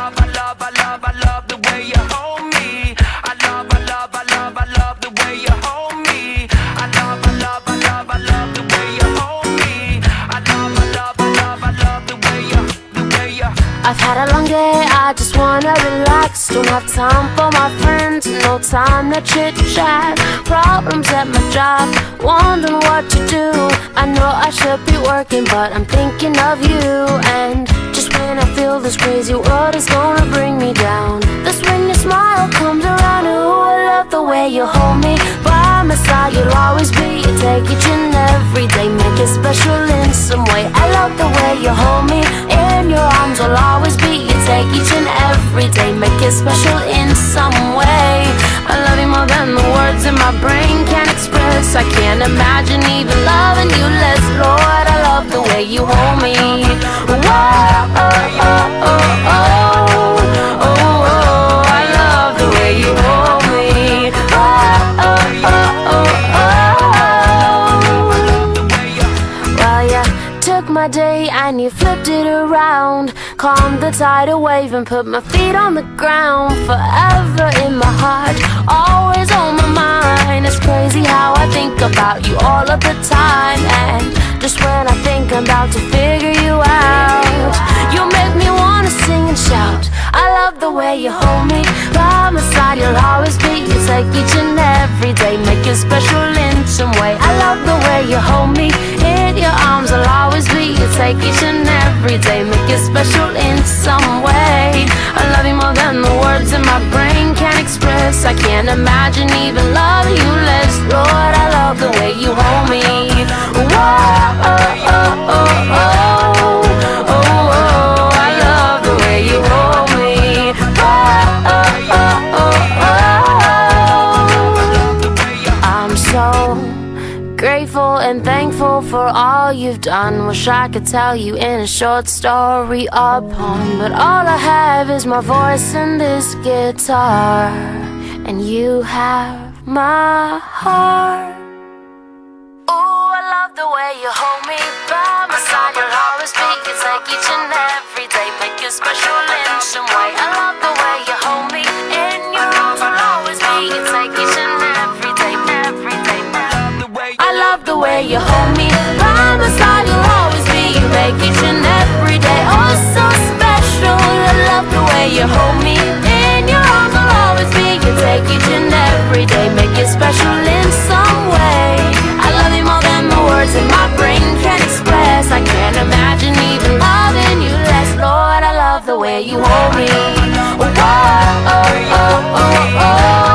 I love the way you hold me. I love the way you hold me. I love the way you hold me. I love the way you. I've had a long day, I just wanna relax. Don't have time for my friends, no time to chit-chat. Problems at my job, wondering what to do. I know I should be working, but I'm thinking of you. And just when I feel this crazy world is gonna bring me down, that's when your smile comes around. Ooh, I love the way you hold me. By my side you'll always be. You take each and every day, make it special in some way. I love the way you hold me. In your arms will always be. You take each and every day, make it special in some way. I love you more than the words in my brain can express. I can't imagine even loving you less. Lord, I love the way you hold me. Whoa, oh, oh, oh, oh, oh, oh. I love the way you hold me. Oh, oh, oh, oh, oh. Well, you took my day and you flipped it around, calmed the tidal wave and put my feet on the ground. Forever in my heart, always on my mind. It's crazy how I think about you all of the time. And just when I think I'm about to figure you out, you make me wanna sing and shout. I love the way you hold me. By my side you'll always be. You take each and every day, make it special in some way. I love the way you hold me. In your arms I'll always be. You take each and every day, make it special in some way. I love you more than the words in my brain can express. I can't imagine even loving you less. Lord, I love the way you hold me. Whoa, oh, oh, oh, oh, oh, oh. I love the way you hold me. Oh, oh, oh, oh, oh. I'm so grateful and thankful for all you've done. Wish I could tell you in a short story or poem, but all I have is my voice and this guitar. And you have my heart. Ooh, I love the way you hold me. By my side you'll always be. You take each and every day, make it special in some way. I love the way you hold me. In your arms I'll always be. You take each and every day, every day. I love the way you hold me. By my side you'll always be. You make each and every day oh so special. I love the way you hold me. In your arms I'll always be. You take each and every day, make it special in some way. I love you more than the words in my brain can express. I can't imagine even loving you less. Lord, I love the way you hold me. Oh, oh, oh, oh, oh.